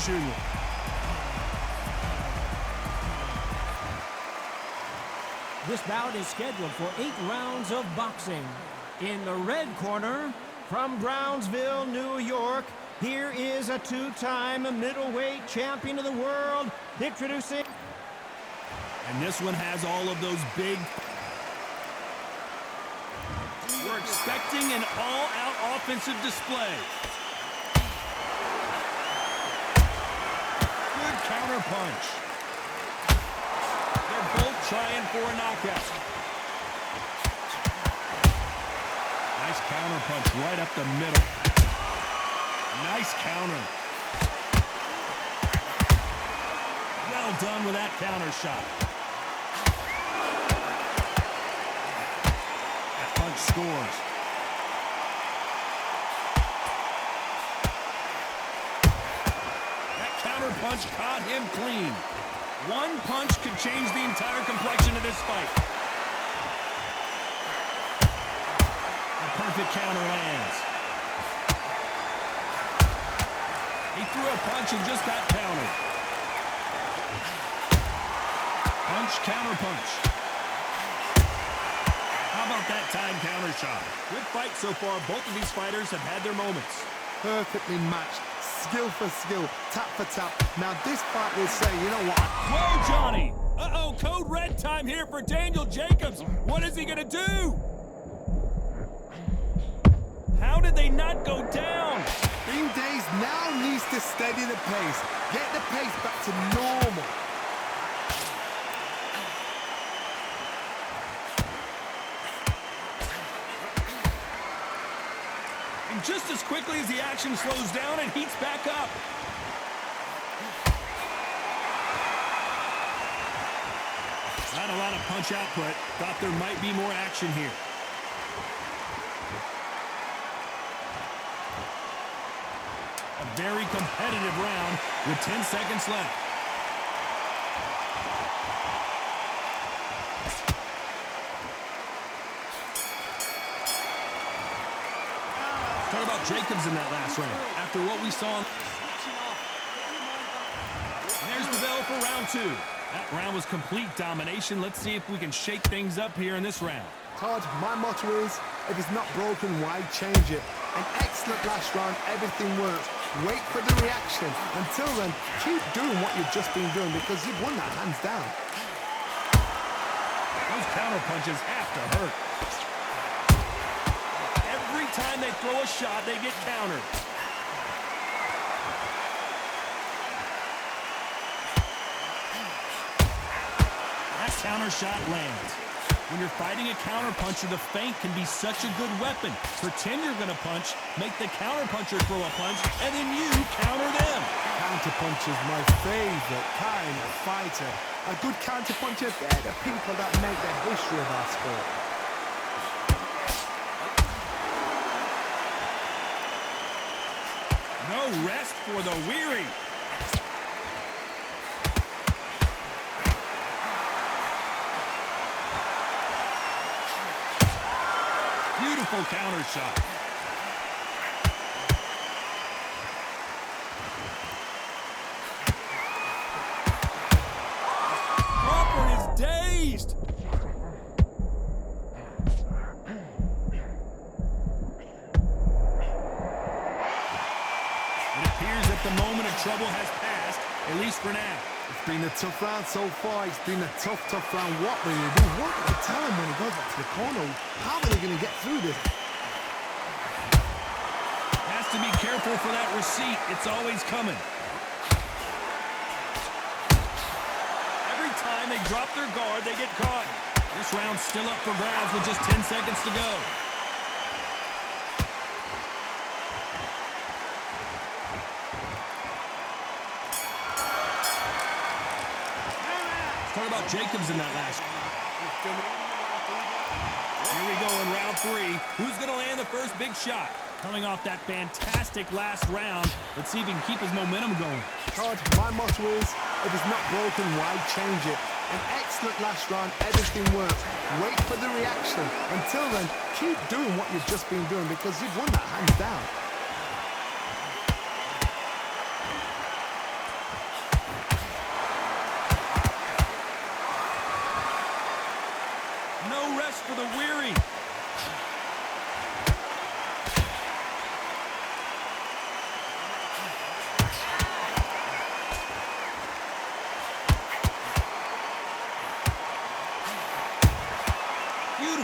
Jr. This bout is scheduled for 8 rounds of boxing. In the red corner, from Brownsville, New York, here is a 2-time middleweight champion of the world, introducing... And this one has all of those big... We're expecting an all-out offensive display. Good counter punch. They're both trying for a knockout. Nice counter punch right up the middle. Nice counter. Well done with that counter shot. That punch scores. That counter punch caught him clean. One punch could change the entire complexion of this fight. A perfect counter lands. He threw a punch and just got countered. Punch, counter punch. How about that time counter shot? Good fight so far. Both of these fighters have had their moments. Perfectly matched. Skill for skill, tap for tap. Now this fight will say, you know what? Whoa, Johnny! Uh-oh, code red time here for Daniel Jacobs. What is he gonna do? How did they not go down? Green Days now needs to steady the pace. Get the pace back to normal. And just as quickly as the action slows down, it heats back up. Not a lot of punch output. Thought there might be more action here. A very competitive round with 10 seconds left. Talk about Jacobs in that last round. After what we saw. There's the bell for round 2. That round was complete domination. Let's see if we can shake things up here in this round. Todd, my motto is, if it's not broken, why change it? An excellent last round, everything works. Wait for the reaction. Until then, keep doing what you've just been doing because you've won that hands down. Those counter punches have to hurt. Every time they throw a shot, they get countered. That counter shot lands. When you're fighting a counter puncher, the feint can be such a good weapon. Pretend you're going to punch, make the counter puncher throw a punch, and then you counter them. Counter punch is my favorite kind of fighter. A good counter puncher, they're the people that make the history of our sport. No rest for the weary. Beautiful counter shot. Crawford is dazed. It appears that the moment of trouble has passed, at least for now. It's been a tough round so far. It's been a tough round. What will you do? What will you tell him when he goes back to the corner? How are they going to get through this? Has to be careful for that receipt. It's always coming. Every time they drop their guard, they get caught. This round's still up for grabs with just 10 seconds to go. Talk about Jacobs in that last. Here we go in round 3. Who's going to land the first big shot? Coming off that fantastic last round, let's see if he can keep his momentum going. Todd, my motto is, if it's not broken, why change it? An excellent last round, everything works. Wait for the reaction. Until then, keep doing what you've just been doing because you've won that hands down.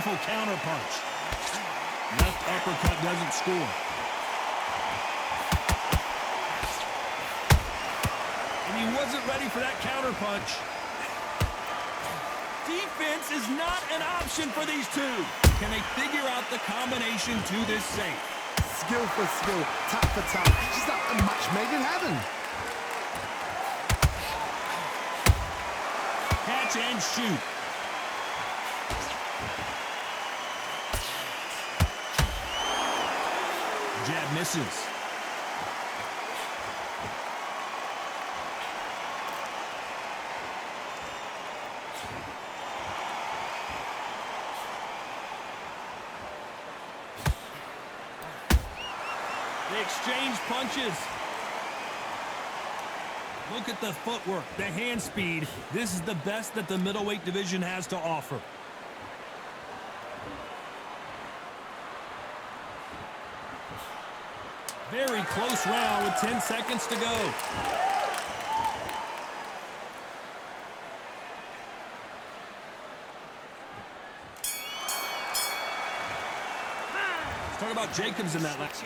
Powerful counter punch. Left uppercut doesn't score. And he wasn't ready for that counter punch. Defense is not an option for these two. Can they figure out the combination to this safe? Skill for skill, tap for tap. Just like a match made in heaven. Catch and shoot. Jab misses. They exchange punches. Look at the footwork, the hand speed. This is the best that the middleweight division has to offer. Very close round with 10 seconds to go. Let's talk about Jacobs in that last.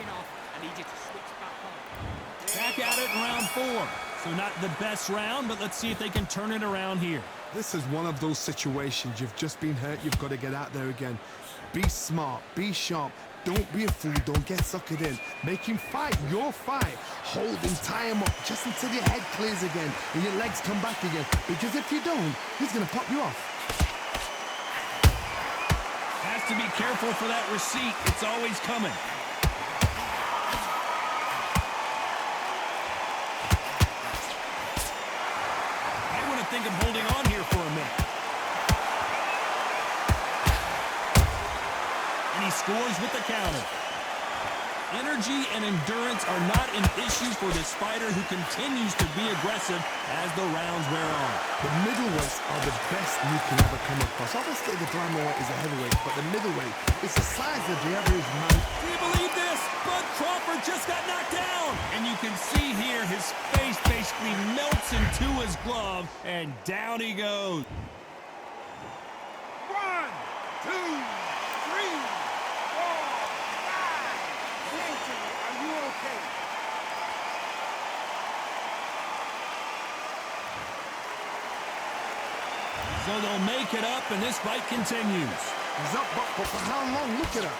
Back at it in round 4. So not the best round, but let's see if they can turn it around here. This is one of those situations. You've just been hurt. You've got to get out there again. Be smart. Be sharp. Don't be a fool. Don't get suckered in. Make him fight your fight. Hold him, tie him up just until your head clears again and your legs come back again. Because if you don't, he's going to pop you off. Has to be careful for that receipt. It's always coming. I want to think of holding on here for a minute. And he scores with the counter. Energy and endurance are not an issue for this fighter who continues to be aggressive as the rounds wear on. The middleweights are the best you can ever come across. Obviously, the flyweight is a heavyweight, but the middleweight is the size of the average man. Do you believe this? But Crawford just got knocked down. And you can see here his face basically melts into his glove, and down he goes. 1, 2, 3, 4, 5. Are you okay? So they'll make it up, and this fight continues. He's up, but for how long? Look at her.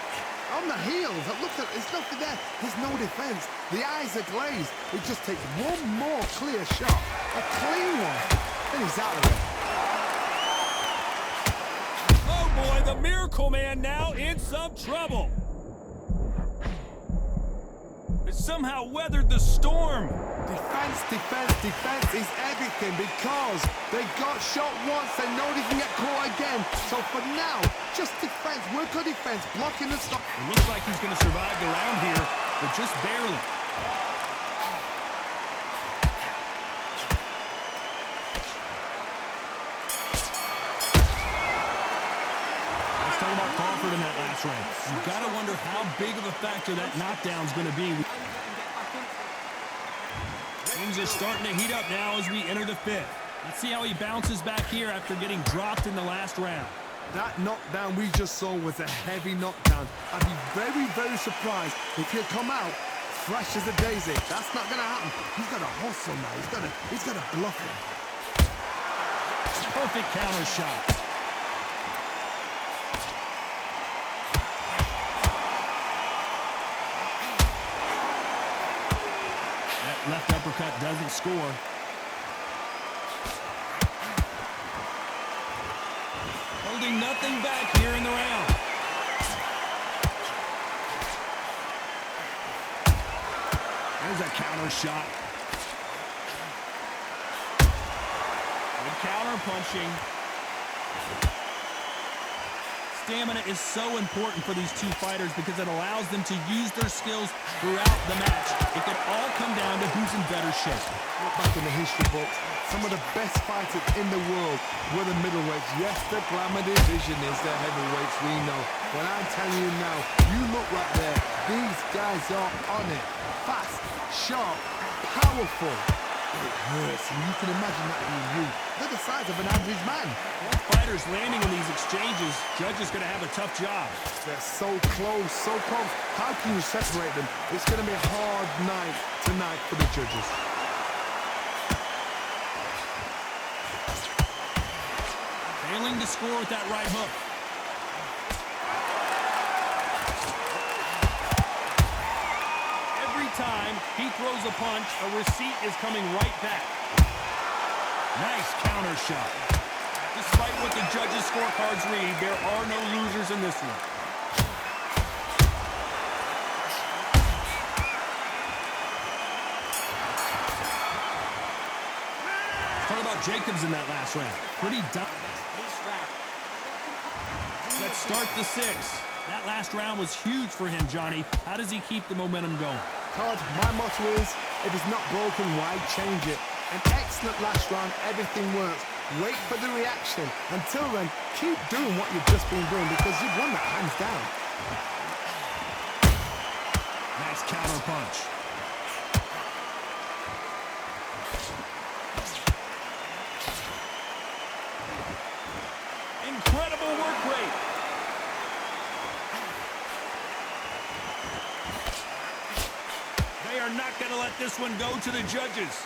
On the heels. Look at there's nothing there. There's no defense. The eyes are glazed. It just takes one more clear shot. A clean one. And he's out of it. Oh, boy, the Miracle Man now in some trouble. It somehow weathered the storm. Defense, defense, defense is everything because they got shot once. They know they can get caught again. So for now, just defense. Work on defense. Blocking the stop. It looks like he's going to survive the round here, but just barely. Let's talk about Crawford in that last round. You've got to wonder how big of a factor that knockdown's going to be. Things are starting to heat up now as we enter the 5th. Let's see how he bounces back here after getting dropped in the last round. That knockdown we just saw was a heavy knockdown. I'd be very, very surprised if he'll come out fresh as a daisy. That's not going to happen. He's got to hustle now. He's got to bluff him. Perfect counter shot. That left uppercut doesn't score. Holding nothing back here in the round. There's a counter shot. Good counter punching. Stamina is so important for these two fighters because it allows them to use their skills throughout the match. It can all come down to who's in better shape. Look back in the history books. Some of the best fighters in the world were the middleweights. Yes, the glamour division is the heavyweights, we know. But I'm telling you now, you look right there. These guys are on it. Fast, sharp, powerful. It hurts, and you can imagine that being you. They're the size of an average man. Both fighters landing in these exchanges. Judge is going to have a tough job. They're so close, so close. How can you separate them? It's going to be a hard night tonight for the judges. Failing to score with that right hook. Every time he throws a punch, a receipt is coming right back. Nice counter shot. Despite what the judges' scorecards read, there are no losers in this one. Talk about Jacobs in that last round. Pretty dumb. Let's start the sixth. That last round was huge for him, Johnny. How does he keep the momentum going? Todd, my motto is, if it's not broken, why change it? An excellent last round, everything works. Wait for the reaction. Until then, keep doing what you've just been doing because you've won that hands down. Nice counter punch. Incredible work rate. They are not going to let this one go to the judges.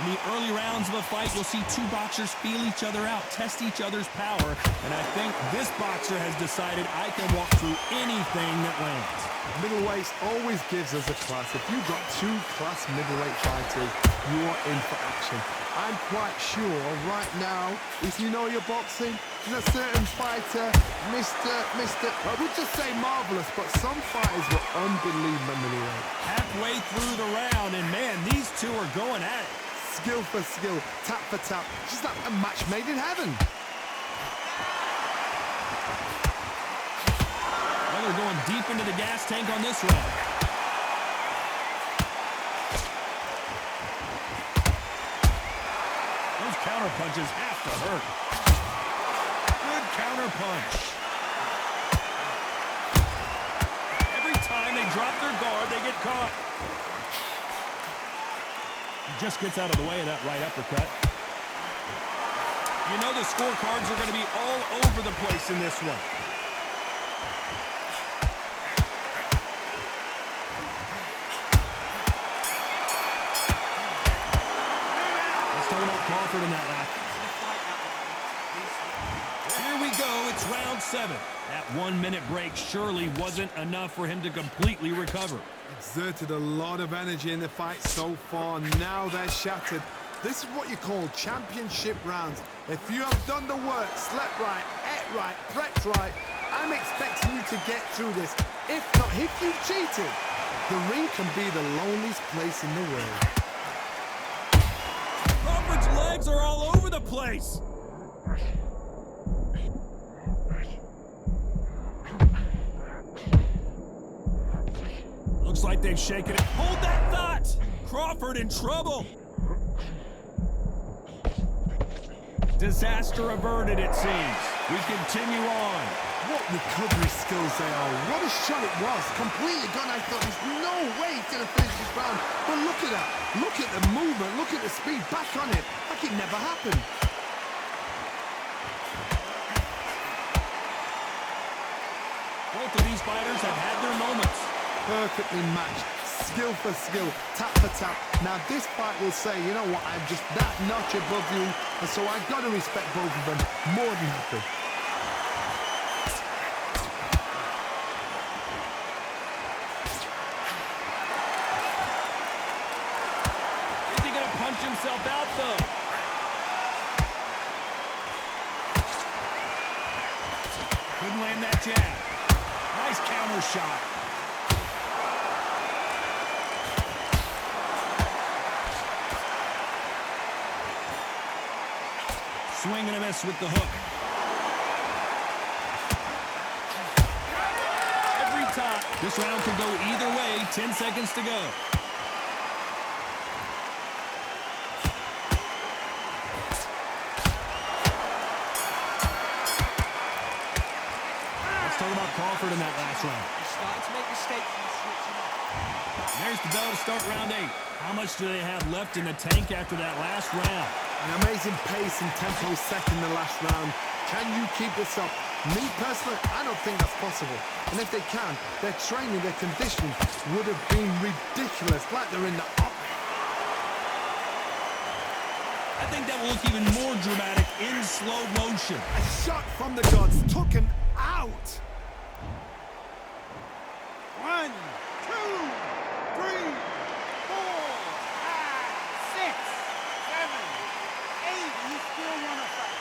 In the early rounds of a fight, you'll see two boxers feel each other out, test each other's power, and I think this boxer has decided I can walk through anything that lands. Middleweights always gives us a class. If you've got two class middleweight fighters, you are in for action. I'm quite sure right now, if you know your boxing, there's a certain fighter, I would just say marvelous, but some fighters were unbelievable middleweight. Halfway through the round, and man, these two are going at it. Skill for skill, tap for tap, just like a match made in heaven. Well, they're going deep into the gas tank on this round. Those counter punches have to hurt. Good counter punch. Every time they drop their guard, they get caught. He just gets out of the way of that right uppercut. You know the scorecards are going to be all over the place in this one. Let's talk about Crawford in that lap. Here we go. It's round 7. That 1-minute break surely wasn't enough for him to completely recover. Exerted a lot of energy in the fight so far. Now they're shattered. This is what you call championship rounds. If you have done the work, slept right, ate right, prepped right, I'm expecting you to get through this. If not, if you've cheated, the ring can be the loneliest place in the world. Crawford's legs are all over the place. Looks like they've shaken it. Hold that thought! Crawford in trouble. Disaster averted, it seems. We continue on. What recovery skills they are. What a shot it was. Completely gone. I thought there's no way he's going to finish this round. But look at that. Look at the movement. Look at the speed. Back on it. Like it never happened. Both of these fighters have had their moments. Perfectly matched. Skill for skill. Tap for tap. Now this fight will say, you know what, I'm just that notch above you. And so I've got to respect both of them. More than happy. Is he going to punch himself out, though? Couldn't land that jab. Nice counter shot. Swing and a miss with the hook. Every time. This round could go either way. 10 seconds to go. talk about Crawford in that last round. He's starting to make mistakes and he's switching off. There's the bell to start round 8. How much do they have left in the tank after that last round? An amazing pace and tempo set in the last round. Can you keep this up? Me personally, I don't think that's possible. And if they can, their training, their conditioning would have been ridiculous, like they're in the up. I think that will look even more dramatic in slow motion. A shot from the gods, took him out. 1, 2, 3, 4, 5, 6, 7, 8. You still want to fight.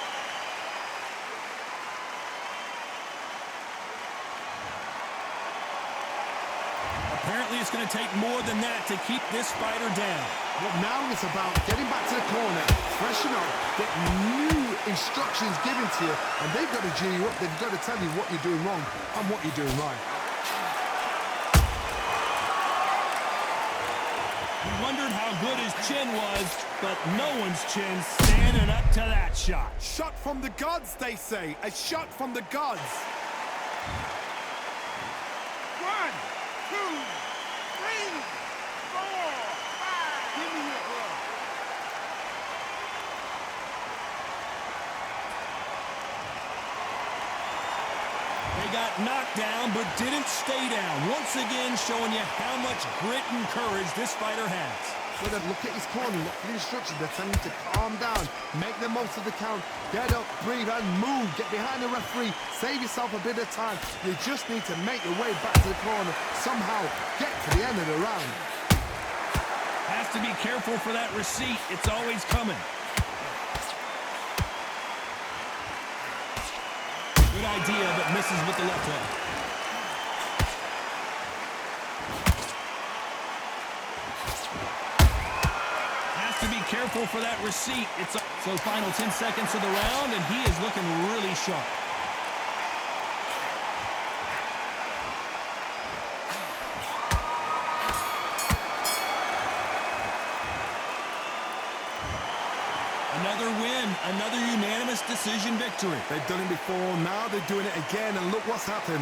Apparently it's going to take more than that to keep this fighter down. But now it's about getting back to the corner, freshen up, get new instructions given to you, and they've got to G you up. They've got to tell you what you're doing wrong and what you're doing right. We wondered how good his chin was, but no one's chin standing up to that shot. Shot from the gods, they say. A shot from the gods. 1, 2, 3, 4, 5. Give me your glove. They got knocked down, but didn't stay down. Once again, showing you how much grit and courage this fighter has. But then look at his corner, look for the instructions. They're telling him to calm down, make the most of the count, get up, breathe, and move. Get behind the referee, save yourself a bit of time. You just need to make your way back to the corner, somehow get to the end of the round. Has to be careful for that receipt. It's always coming. Good idea, but misses with the left hook. Has to be careful for that receipt. So final 10 seconds of the round, and he is looking really sharp. Another win, another unanimous decision victory. They've done it before, now they're doing it again, and look what's happened.